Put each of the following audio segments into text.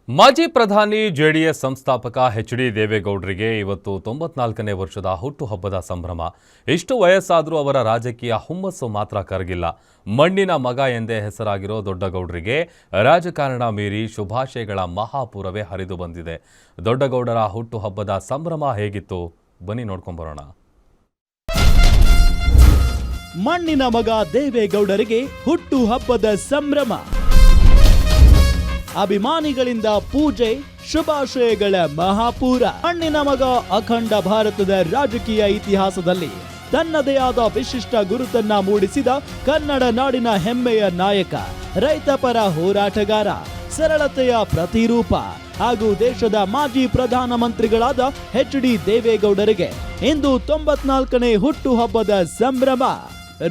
ಮಾಜಿ ಪ್ರಧಾನಿ ಜೆಡಿಎಸ್ ಸಂಸ್ಥಾಪಕ ಎಚ್.ಡಿ. ದೇವೇಗೌಡರಿಗೆ ಇವತ್ತು 94ನೇ ವರ್ಷದ ಹುಟ್ಟುಹಬ್ಬದ ಸಂಭ್ರಮ. ಎಷ್ಟು ವಯಸ್ಸಾದರೂ ಅವರ ರಾಜಕೀಯ ಹುಮ್ಮಸ್ಸು ಮಾತ್ರ ಕರಗಿಲ್ಲ. ಮಣ್ಣಿನ ಮಗ ಎಂದೇ ಹೆಸರಾಗಿರೋ ದೊಡ್ಡಗೌಡರಿಗೆ ರಾಜಕಾರಣ ಮೀರಿ ಶುಭಾಶಯಗಳ ಮಹಾಪೂರವೇ ಹರಿದು ಬಂದಿದೆ. ದೊಡ್ಡಗೌಡರ ಹುಟ್ಟುಹಬ್ಬದ ಸಂಭ್ರಮ ಹೇಗಿತ್ತು ಬನ್ನಿ ನೋಡ್ಕೊಂಬರೋಣ. ಮಣ್ಣಿನ ಮಗ ದೇವೇಗೌಡರಿಗೆ ಹುಟ್ಟುಹಬ್ಬದ ಸಂಭ್ರಮ. ಅಭಿಮಾನಿಗಳಿಂದ ಪೂಜೆ, ಶುಭಾಶಯಗಳ ಮಹಾಪೂರ. ಮಣ್ಣಿನ ಮಗ ಅಖಂಡ ಭಾರತದ ರಾಜಕೀಯ ಇತಿಹಾಸದಲ್ಲಿ ತನ್ನದೇ ಆದ ವಿಶಿಷ್ಟ ಗುರುತನ್ನ ಮೂಡಿಸಿದ ಕನ್ನಡ ನಾಡಿನ ಹೆಮ್ಮೆಯ ನಾಯಕ, ರೈತಪರ ಹೋರಾಟಗಾರ, ಸರಳತೆಯ ಪ್ರತಿರೂಪ ಹಾಗೂ ದೇಶದ ಮಾಜಿ ಪ್ರಧಾನಮಂತ್ರಿಗಳಾದ ಎಚ್.ಡಿ. ದೇವೇಗೌಡರಿಗೆ ಇಂದು 94ನೇ ಹುಟ್ಟುಹಬ್ಬದ ಸಂಭ್ರಮ.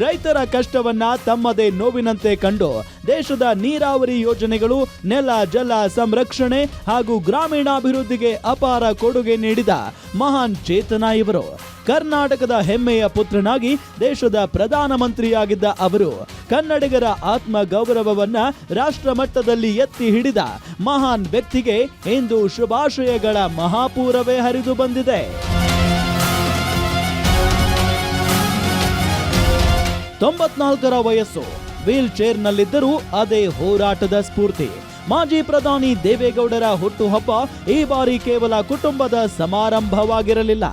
ರೈತರ ಕಷ್ಟವನ್ನ ತಮ್ಮದೇ ನೋವಿನಂತೆ ಕಂಡು ದೇಶದ ನೀರಾವರಿ ಯೋಜನೆಗಳು, ನೆಲ ಜಲ ಸಂರಕ್ಷಣೆ ಹಾಗೂ ಗ್ರಾಮೀಣಾಭಿವೃದ್ಧಿಗೆ ಅಪಾರ ಕೊಡುಗೆ ನೀಡಿದ ಮಹಾನ್ ಚೇತನ ಇವರು. ಕರ್ನಾಟಕದ ಹೆಮ್ಮೆಯ ಪುತ್ರನಾಗಿ ದೇಶದ ಪ್ರಧಾನಮಂತ್ರಿಯಾಗಿದ್ದ ಅವರು ಕನ್ನಡಿಗರ ಆತ್ಮ ಗೌರವವನ್ನ ರಾಷ್ಟ್ರ ಮಟ್ಟದಲ್ಲಿ ಎತ್ತಿ ಹಿಡಿದ ಮಹಾನ್ ವ್ಯಕ್ತಿಗೆ ಇಂದು ಶುಭಾಶಯಗಳ ಮಹಾಪೂರವೇ ಹರಿದು ಬಂದಿದೆ. 94ರ ವಯಸ್ಸು, ವೀಲ್ ಚೇರ್ನಲ್ಲಿದ್ದರೂ ಅದೇ ಹೋರಾಟದ ಸ್ಫೂರ್ತಿ. ಮಾಜಿ ಪ್ರಧಾನಿ ದೇವೇಗೌಡರ ಹುಟ್ಟುಹಬ್ಬ ಈ ಬಾರಿ ಕೇವಲ ಕುಟುಂಬದ ಸಮಾರಂಭವಾಗಿರಲಿಲ್ಲ,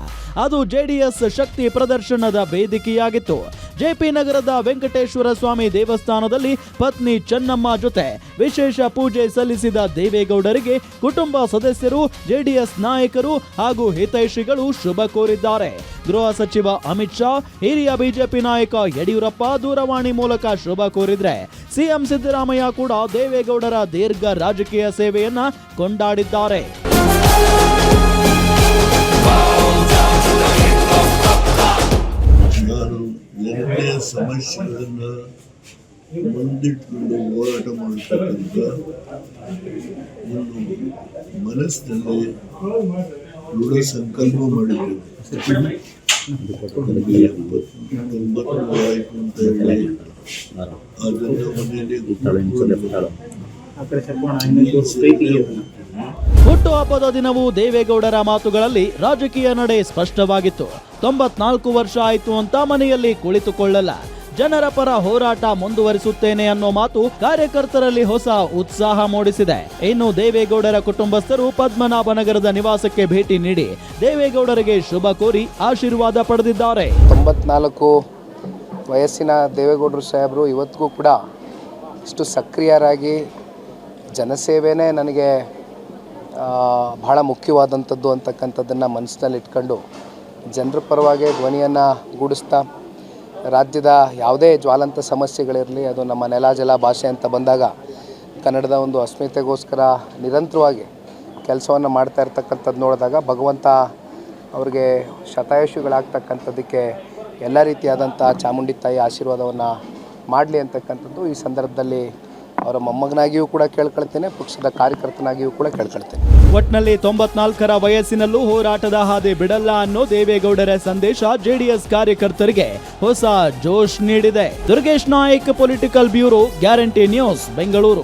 ಅದು ಜೆಡಿಎಸ್ ಶಕ್ತಿ ಪ್ರದರ್ಶನದ ವೇದಿಕೆಯಾಗಿತ್ತು. ಜೆಪಿ ನಗರದ ವೆಂಕಟೇಶ್ವರ ಸ್ವಾಮಿ ದೇವಸ್ಥಾನದಲ್ಲಿ ಪತ್ನಿ ಚೆನ್ನಮ್ಮ ಜೊತೆ ವಿಶೇಷ ಪೂಜೆ ಸಲ್ಲಿಸಿದ ದೇವೇಗೌಡರಿಗೆ ಕುಟುಂಬ ಸದಸ್ಯರು, ಜೆಡಿಎಸ್ ನಾಯಕರು ಹಾಗೂ ಹಿತೈಷಿಗಳು ಶುಭ ಕೋರಿದ್ದಾರೆ. ಗೃಹ ಸಚಿವ ಅಮಿತ್ ಶಾ, ಹಿರಿಯ ಬಿಜೆಪಿ ನಾಯಕ ಯಡಿಯೂರಪ್ಪ ದೂರವಾಣಿ ಮೂಲಕ ಶುಭ ಕೋರಿದ್ರೆ, ಸಿಎಂ ಸಿದ್ದರಾಮಯ್ಯ ಕೂಡ ದೇವೇಗೌಡರ ದೀರ್ಘ ರಾಜಕೀಯ ಸೇವೆಯನ್ನ ಕೊಂಡಾಡಿದ್ದಾರೆ. ನಾನು ಎರಡನೇ ಸಮಸ್ಯೆಗಳನ್ನು ಮುಂದಿಟ್ಟುಕೊಂಡು ಹೋರಾಟ ಮಾಡತಕ್ಕಂಥ ಒಂದು ಮನಸ್ಸಿನಲ್ಲಿ ದೃಢ ಸಂಕಲ್ಪ ಮಾಡಿದ್ದೇನೆ. ನನಗೆ 94 ಆಯಿತು ಅಂತ ಹೇಳಿ ಅದನ್ನು ಮನೆಯಲ್ಲಿ ಹುಟ್ಟುಹಬ್ಬದ ದಿನವೂ ದೇವೇಗೌಡರ ಮಾತುಗಳಲ್ಲಿ ರಾಜಕೀಯ ನಡೆ ಸ್ಪಷ್ಟವಾಗಿತ್ತು. 94 ವರ್ಷ ಆಯ್ತು ಅಂತ ಮನೆಯಲ್ಲಿ ಕುಳಿತುಕೊಳ್ಳಲ್ಲ, ಜನರ ಪರ ಹೋರಾಟ ಮುಂದುವರಿಸುತ್ತೇನೆ ಅನ್ನೋ ಮಾತು ಕಾರ್ಯಕರ್ತರಲ್ಲಿ ಹೊಸ ಉತ್ಸಾಹ ಮೂಡಿಸಿದೆ. ಇನ್ನು ದೇವೇಗೌಡರ ಕುಟುಂಬಸ್ಥರು ಪದ್ಮನಾಭನಗರದ ನಿವಾಸಕ್ಕೆ ಭೇಟಿ ನೀಡಿ ದೇವೇಗೌಡರಿಗೆ ಶುಭ ಕೋರಿ ಆಶೀರ್ವಾದ ಪಡೆದಿದ್ದಾರೆ. 94 ವಯಸ್ಸಿನ ದೇವೇಗೌಡರು ಸಾಹೇಬರು ಇವತ್ತಿಗೂ ಕೂಡ ಇಷ್ಟು ಸಕ್ರಿಯರಾಗಿ ಜನಸೇವೆನೇ ನನಗೆ ಬಹಳ ಮುಖ್ಯವಾದಂಥದ್ದು ಅಂತಕ್ಕಂಥದ್ದನ್ನು ಮನಸ್ಸಿನಲ್ಲಿ ಇಟ್ಕೊಂಡು ಜನರ ಪರವಾಗಿ ಧ್ವನಿಯನ್ನು ಗೂಡಿಸ್ತಾ ರಾಜ್ಯದ ಯಾವುದೇ ಜ್ವಾಲಂತ ಸಮಸ್ಯೆಗಳಿರಲಿ, ಅದು ನಮ್ಮ ನೆಲ ಜಲ ಭಾಷೆ ಅಂತ ಬಂದಾಗ ಕನ್ನಡದ ಒಂದು ಅಸ್ಮಿತೆಗೋಸ್ಕರ ನಿರಂತರವಾಗಿ ಕೆಲಸವನ್ನು ಮಾಡ್ತಾ ಇರ್ತಕ್ಕಂಥದ್ದು ನೋಡಿದಾಗ ಭಗವಂತ ಅವ್ರಿಗೆ ಶತಾಯುಷಿಗಳಾಗ್ತಕ್ಕಂಥದ್ದಕ್ಕೆ ಎಲ್ಲ ರೀತಿಯಾದಂಥ ಚಾಮುಂಡಿ ತಾಯಿ ಆಶೀರ್ವಾದವನ್ನು ಮಾಡಲಿ ಅಂತಕ್ಕಂಥದ್ದು ಈ ಸಂದರ್ಭದಲ್ಲಿ ಅವರ ಮೊಮ್ಮಗನಾಗಿಯೂ ಕೂಡ ಕೇಳ್ಕೊಳ್ತೇನೆ, ಪಕ್ಷದ ಕಾರ್ಯಕರ್ತನಾಗಿಯೂ ಕೂಡ ಕೇಳ್ಕೊಳ್ತೇನೆ. ಒಟ್ನಲ್ಲಿ 94ರ ವಯಸ್ಸಿನಲ್ಲೂ ಹೋರಾಟದ ಹಾದಿ ಬಿಡಲ್ಲ ಅನ್ನೋ ದೇವೇಗೌಡರ ಸಂದೇಶ ಜೆಡಿಎಸ್ ಕಾರ್ಯಕರ್ತರಿಗೆ ಹೊಸ ಜೋಶ್ ನೀಡಿದೆ. Durgesh Nayak, political bureau, guarantee news, Bengaluru.